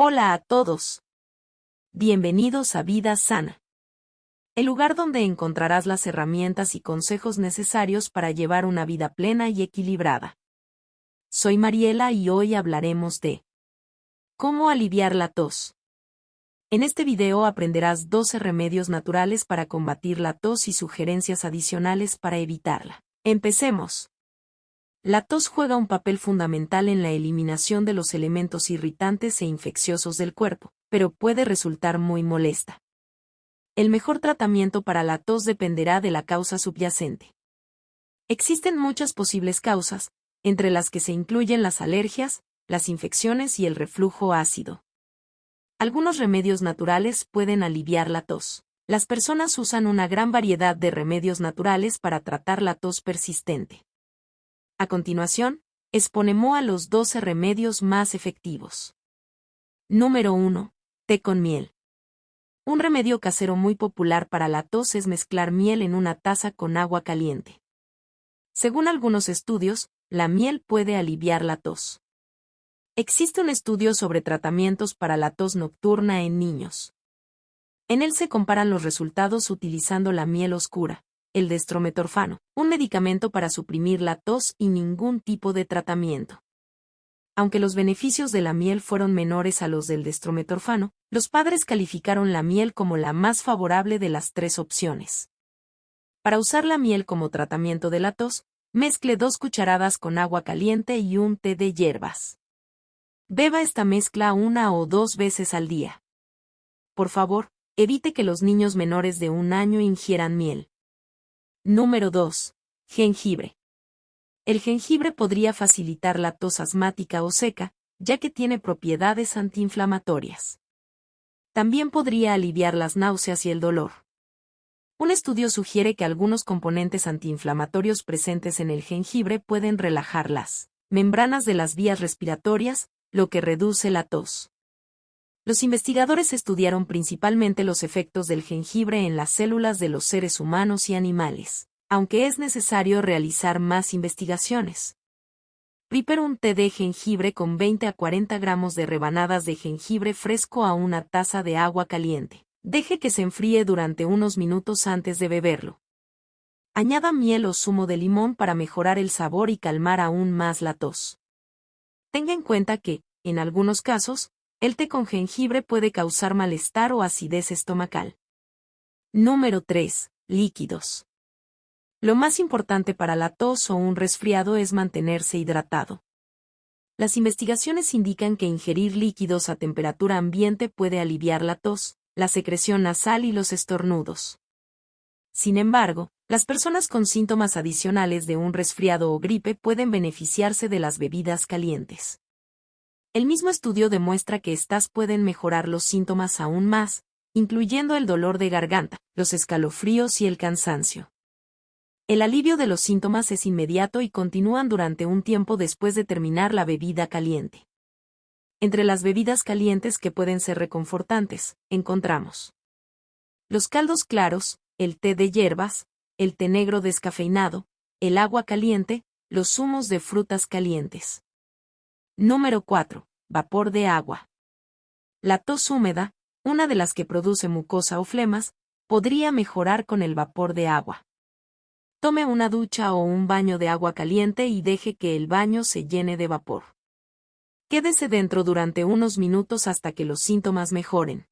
Hola a todos. Bienvenidos a Vida Sana, el lugar donde encontrarás las herramientas y consejos necesarios para llevar una vida plena y equilibrada. Soy Mariela y hoy hablaremos de cómo aliviar la tos. En este video aprenderás 12 remedios naturales para combatir la tos y sugerencias adicionales para evitarla. Empecemos. La tos juega un papel fundamental en la eliminación de los elementos irritantes e infecciosos del cuerpo, pero puede resultar muy molesta. El mejor tratamiento para la tos dependerá de la causa subyacente. Existen muchas posibles causas, entre las que se incluyen las alergias, las infecciones y el reflujo ácido. Algunos remedios naturales pueden aliviar la tos. Las personas usan una gran variedad de remedios naturales para tratar la tos persistente. A continuación, exponemos a los 12 remedios más efectivos. Número 1. Té con miel. Un remedio casero muy popular para la tos es mezclar miel en una taza con agua caliente. Según algunos estudios, la miel puede aliviar la tos. Existe un estudio sobre tratamientos para la tos nocturna en niños. En él se comparan los resultados utilizando la miel oscura, el destrometorfano, un medicamento para suprimir la tos y ningún tipo de tratamiento. Aunque los beneficios de la miel fueron menores a los del destrometorfano, los padres calificaron la miel como la más favorable de las tres opciones. Para usar la miel como tratamiento de la tos, mezcle 2 cucharadas con agua caliente y un té de hierbas. Beba esta mezcla 1 o 2 veces al día. Por favor, evite que los niños menores de 1 año ingieran miel. Número 2. Jengibre. El jengibre podría facilitar la tos asmática o seca, ya que tiene propiedades antiinflamatorias. También podría aliviar las náuseas y el dolor. Un estudio sugiere que algunos componentes antiinflamatorios presentes en el jengibre pueden relajar las membranas de las vías respiratorias, lo que reduce la tos. Los investigadores estudiaron principalmente los efectos del jengibre en las células de los seres humanos y animales, aunque es necesario realizar más investigaciones. Prepare un té de jengibre con 20 a 40 gramos de rebanadas de jengibre fresco a una taza de agua caliente. Deje que se enfríe durante unos minutos antes de beberlo. Añada miel o zumo de limón para mejorar el sabor y calmar aún más la tos. Tenga en cuenta que, en algunos casos, el té con jengibre puede causar malestar o acidez estomacal. Número 3. Líquidos. Lo más importante para la tos o un resfriado es mantenerse hidratado. Las investigaciones indican que ingerir líquidos a temperatura ambiente puede aliviar la tos, la secreción nasal y los estornudos. Sin embargo, las personas con síntomas adicionales de un resfriado o gripe pueden beneficiarse de las bebidas calientes. El mismo estudio demuestra que estas pueden mejorar los síntomas aún más, incluyendo el dolor de garganta, los escalofríos y el cansancio. El alivio de los síntomas es inmediato y continúan durante un tiempo después de terminar la bebida caliente. Entre las bebidas calientes que pueden ser reconfortantes, encontramos los caldos claros, el té de hierbas, el té negro descafeinado, el agua caliente, los zumos de frutas calientes. Número 4. Vapor de agua. La tos húmeda, una de las que produce mucosa o flemas, podría mejorar con el vapor de agua. Tome una ducha o un baño de agua caliente y deje que el baño se llene de vapor. Quédese dentro durante unos minutos hasta que los síntomas mejoren.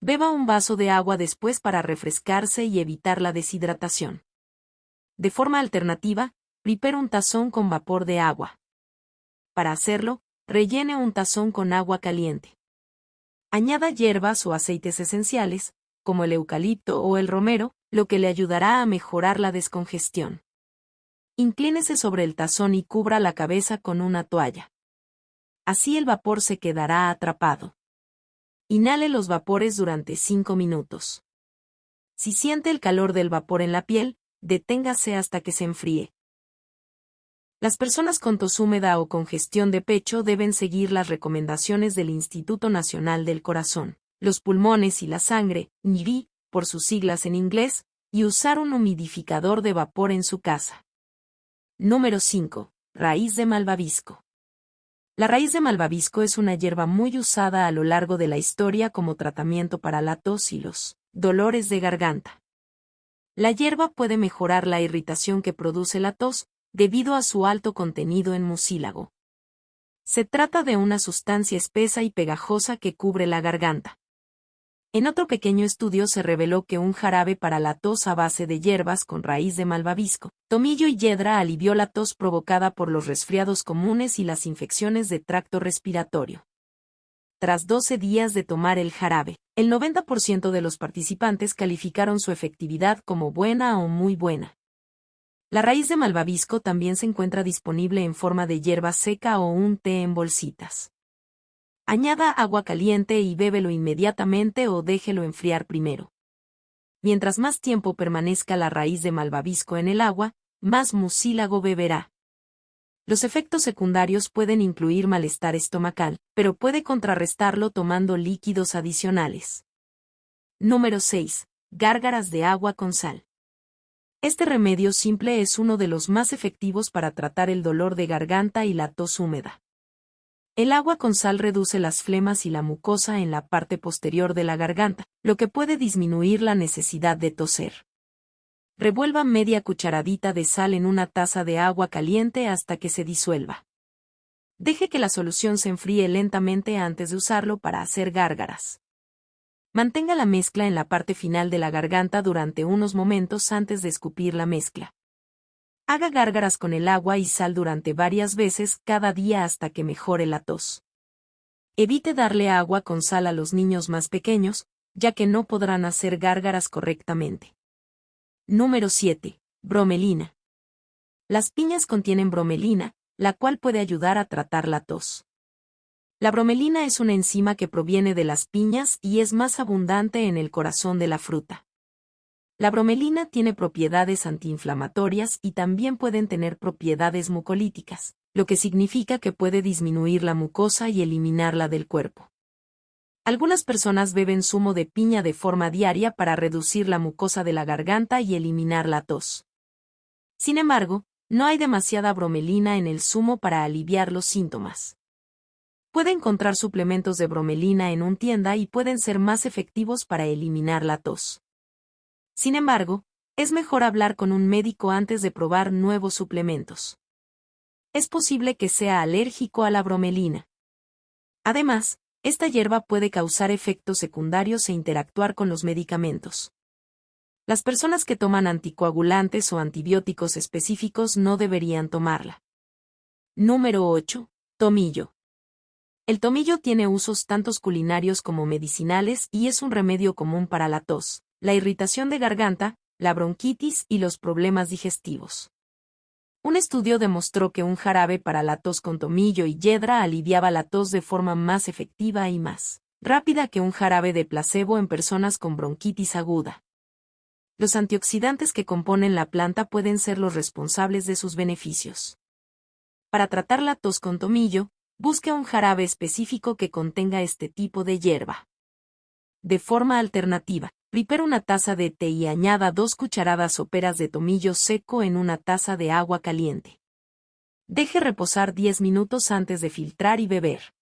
Beba un vaso de agua después para refrescarse y evitar la deshidratación. De forma alternativa, prepare un tazón con vapor de agua. Para hacerlo, rellene un tazón con agua caliente. Añada hierbas o aceites esenciales, como el eucalipto o el romero, lo que le ayudará a mejorar la descongestión. Inclínese sobre el tazón y cubra la cabeza con una toalla. Así el vapor se quedará atrapado. Inhale los vapores durante 5 minutos. Si siente el calor del vapor en la piel, deténgase hasta que se enfríe. Las personas con tos húmeda o congestión de pecho deben seguir las recomendaciones del Instituto Nacional del Corazón, los pulmones y la sangre, INVI, por sus siglas en inglés, y usar un humidificador de vapor en su casa. Número 5. Raíz de malvavisco. La raíz de malvavisco es una hierba muy usada a lo largo de la historia como tratamiento para la tos y los dolores de garganta. La hierba puede mejorar la irritación que produce la tos, debido a su alto contenido en mucílago. Se trata de una sustancia espesa y pegajosa que cubre la garganta. En otro pequeño estudio se reveló que un jarabe para la tos a base de hierbas con raíz de malvavisco, tomillo y yedra alivió la tos provocada por los resfriados comunes y las infecciones de tracto respiratorio. Tras 12 días de tomar el jarabe, el 90% de los participantes calificaron su efectividad como buena o muy buena. La raíz de malvavisco también se encuentra disponible en forma de hierba seca o un té en bolsitas. Añada agua caliente y bébelo inmediatamente o déjelo enfriar primero. Mientras más tiempo permanezca la raíz de malvavisco en el agua, más mucílago beberá. Los efectos secundarios pueden incluir malestar estomacal, pero puede contrarrestarlo tomando líquidos adicionales. Número 6. Gárgaras de agua con sal. Este remedio simple es uno de los más efectivos para tratar el dolor de garganta y la tos húmeda. El agua con sal reduce las flemas y la mucosa en la parte posterior de la garganta, lo que puede disminuir la necesidad de toser. Revuelva media cucharadita de sal en una taza de agua caliente hasta que se disuelva. Deje que la solución se enfríe lentamente antes de usarlo para hacer gárgaras. Mantenga la mezcla en la parte final de la garganta durante unos momentos antes de escupir la mezcla. Haga gárgaras con el agua y sal durante varias veces cada día hasta que mejore la tos. Evite darle agua con sal a los niños más pequeños, ya que no podrán hacer gárgaras correctamente. Número 7. Bromelina. Las piñas contienen bromelina, la cual puede ayudar a tratar la tos. La bromelina es una enzima que proviene de las piñas y es más abundante en el corazón de la fruta. La bromelina tiene propiedades antiinflamatorias y también pueden tener propiedades mucolíticas, lo que significa que puede disminuir la mucosa y eliminarla del cuerpo. Algunas personas beben zumo de piña de forma diaria para reducir la mucosa de la garganta y eliminar la tos. Sin embargo, no hay demasiada bromelina en el zumo para aliviar los síntomas. Puede encontrar suplementos de bromelina en una tienda y pueden ser más efectivos para eliminar la tos. Sin embargo, es mejor hablar con un médico antes de probar nuevos suplementos. Es posible que sea alérgico a la bromelina. Además, esta hierba puede causar efectos secundarios e interactuar con los medicamentos. Las personas que toman anticoagulantes o antibióticos específicos no deberían tomarla. Número 8. Tomillo. El tomillo tiene usos tanto culinarios como medicinales y es un remedio común para la tos, la irritación de garganta, la bronquitis y los problemas digestivos. Un estudio demostró que un jarabe para la tos con tomillo y yedra aliviaba la tos de forma más efectiva y más rápida que un jarabe de placebo en personas con bronquitis aguda. Los antioxidantes que componen la planta pueden ser los responsables de sus beneficios. Para tratar la tos con tomillo, busque un jarabe específico que contenga este tipo de hierba. De forma alternativa, prepare una taza de té y añada 2 cucharadas soperas de tomillo seco en una taza de agua caliente. Deje reposar 10 minutos antes de filtrar y beber.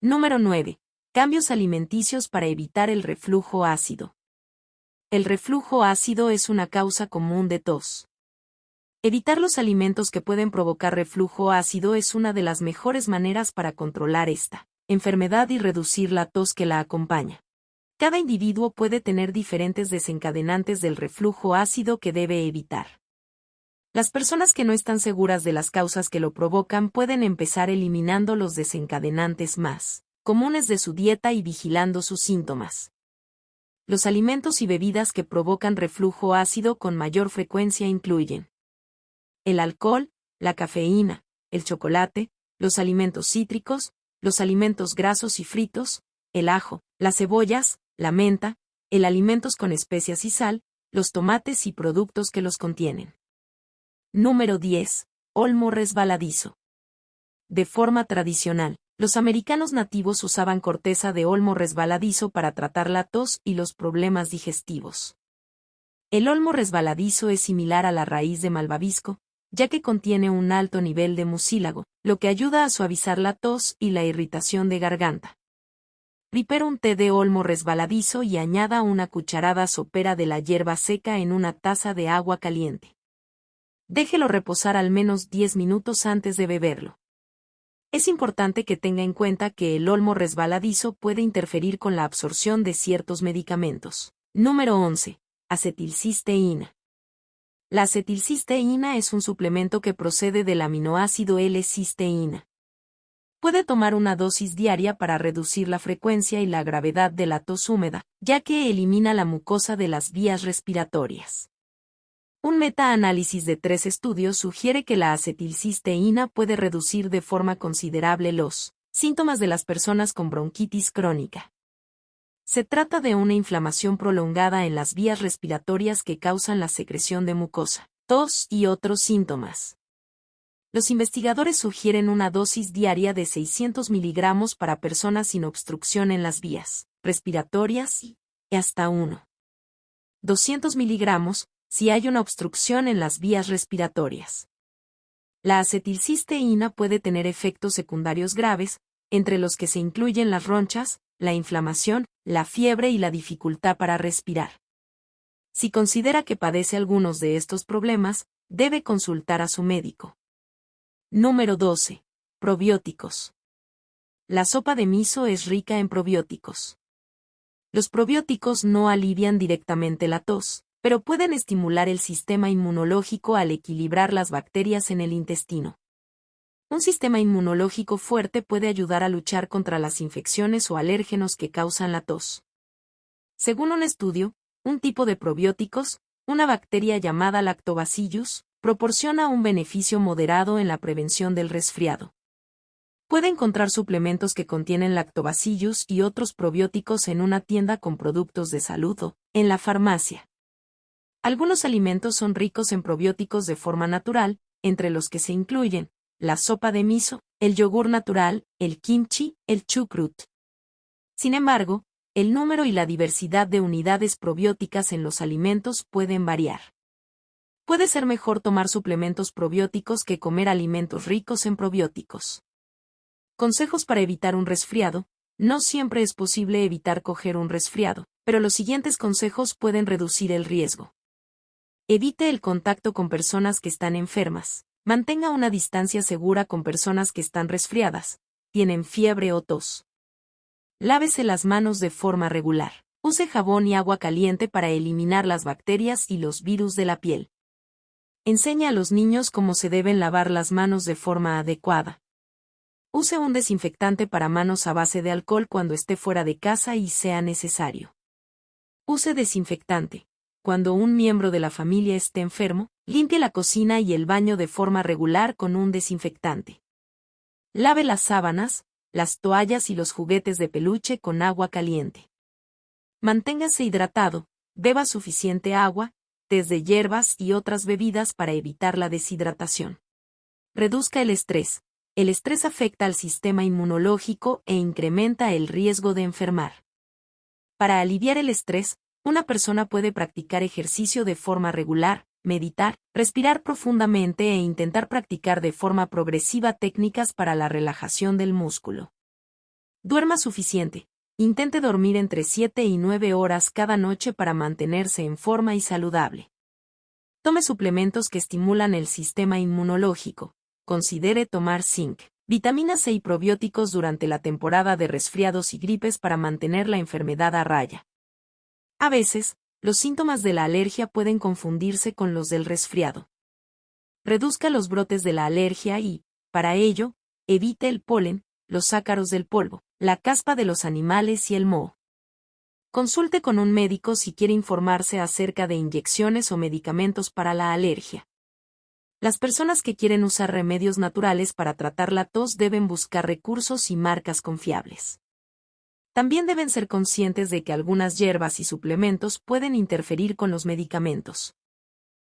Número 9. Cambios alimenticios para evitar el reflujo ácido. El reflujo ácido es una causa común de tos. Evitar los alimentos que pueden provocar reflujo ácido es una de las mejores maneras para controlar esta enfermedad y reducir la tos que la acompaña. Cada individuo puede tener diferentes desencadenantes del reflujo ácido que debe evitar. Las personas que no están seguras de las causas que lo provocan pueden empezar eliminando los desencadenantes más comunes de su dieta y vigilando sus síntomas. Los alimentos y bebidas que provocan reflujo ácido con mayor frecuencia incluyen el alcohol, la cafeína, el chocolate, los alimentos cítricos, los alimentos grasos y fritos, el ajo, las cebollas, la menta, el alimentos con especias y sal, los tomates y productos que los contienen. Número 10. Olmo resbaladizo. De forma tradicional, los americanos nativos usaban corteza de olmo resbaladizo para tratar la tos y los problemas digestivos. El olmo resbaladizo es similar a la raíz de malvavisco, ya que contiene un alto nivel de mucílago, lo que ayuda a suavizar la tos y la irritación de garganta. Prepare un té de olmo resbaladizo y añada una cucharada sopera de la hierba seca en una taza de agua caliente. Déjelo reposar al menos 10 minutos antes de beberlo. Es importante que tenga en cuenta que el olmo resbaladizo puede interferir con la absorción de ciertos medicamentos. Número 11. Acetilcisteína. La acetilcisteína es un suplemento que procede del aminoácido L-cisteína. Puede tomar una dosis diaria para reducir la frecuencia y la gravedad de la tos húmeda, ya que elimina la mucosa de las vías respiratorias. Un metaanálisis de 3 estudios sugiere que la acetilcisteína puede reducir de forma considerable los síntomas de las personas con bronquitis crónica. Se trata de una inflamación prolongada en las vías respiratorias que causan la secreción de mucosa, tos y otros síntomas. Los investigadores sugieren una dosis diaria de 600 miligramos para personas sin obstrucción en las vías respiratorias y hasta 200 miligramos si hay una obstrucción en las vías respiratorias. La acetilcisteína puede tener efectos secundarios graves, entre los que se incluyen las ronchas, la inflamación, la fiebre y la dificultad para respirar. Si considera que padece algunos de estos problemas, debe consultar a su médico. Número 12. Probióticos. La sopa de miso es rica en probióticos. Los probióticos no alivian directamente la tos, pero pueden estimular el sistema inmunológico al equilibrar las bacterias en el intestino. Un sistema inmunológico fuerte puede ayudar a luchar contra las infecciones o alérgenos que causan la tos. Según un estudio, un tipo de probióticos, una bacteria llamada Lactobacillus, proporciona un beneficio moderado en la prevención del resfriado. Puede encontrar suplementos que contienen Lactobacillus y otros probióticos en una tienda con productos de salud o en la farmacia. Algunos alimentos son ricos en probióticos de forma natural, entre los que se incluyen la sopa de miso, el yogur natural, el kimchi, el chucrut. Sin embargo, el número y la diversidad de unidades probióticas en los alimentos pueden variar. Puede ser mejor tomar suplementos probióticos que comer alimentos ricos en probióticos. Consejos para evitar un resfriado. No siempre es posible evitar coger un resfriado, pero los siguientes consejos pueden reducir el riesgo. Evite el contacto con personas que están enfermas. Mantenga una distancia segura con personas que están resfriadas, tienen fiebre o tos. Lávese las manos de forma regular. Use jabón y agua caliente para eliminar las bacterias y los virus de la piel. Enseñe a los niños cómo se deben lavar las manos de forma adecuada. Use un desinfectante para manos a base de alcohol cuando esté fuera de casa y sea necesario. Use desinfectante. Cuando un miembro de la familia esté enfermo, limpie la cocina y el baño de forma regular con un desinfectante. Lave las sábanas, las toallas y los juguetes de peluche con agua caliente. Manténgase hidratado, beba suficiente agua, tés de hierbas y otras bebidas para evitar la deshidratación. Reduzca el estrés. El estrés afecta al sistema inmunológico e incrementa el riesgo de enfermar. Para aliviar el estrés, una persona puede practicar ejercicio de forma regular, meditar, respirar profundamente e intentar practicar de forma progresiva técnicas para la relajación del músculo. Duerma suficiente. Intente dormir entre 7 y 9 horas cada noche para mantenerse en forma y saludable. Tome suplementos que estimulan el sistema inmunológico. Considere tomar zinc, vitamina C y probióticos durante la temporada de resfriados y gripes para mantener la enfermedad a raya. A veces, los síntomas de la alergia pueden confundirse con los del resfriado. Reduzca los brotes de la alergia y, para ello, evite el polen, los ácaros del polvo, la caspa de los animales y el moho. Consulte con un médico si quiere informarse acerca de inyecciones o medicamentos para la alergia. Las personas que quieren usar remedios naturales para tratar la tos deben buscar recursos y marcas confiables. También deben ser conscientes de que algunas hierbas y suplementos pueden interferir con los medicamentos.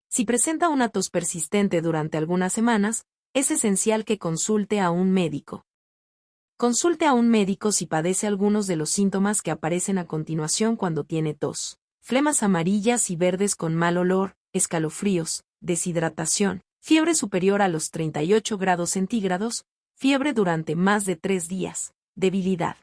Si presenta una tos persistente durante algunas semanas, es esencial que consulte a un médico. Consulte a un médico si padece algunos de los síntomas que aparecen a continuación cuando tiene tos: flemas amarillas y verdes con mal olor, escalofríos, deshidratación, fiebre superior a los 38 grados centígrados, fiebre durante más de 3 días, debilidad.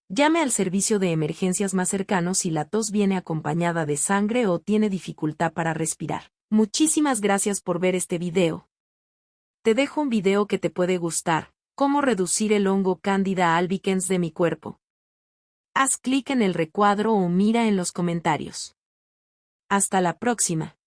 Llame al servicio de emergencias más cercano si la tos viene acompañada de sangre o tiene dificultad para respirar. Muchísimas gracias por ver este video. Te dejo un video que te puede gustar, cómo reducir el hongo Candida albicans de mi cuerpo. Haz clic en el recuadro o mira en los comentarios. Hasta la próxima.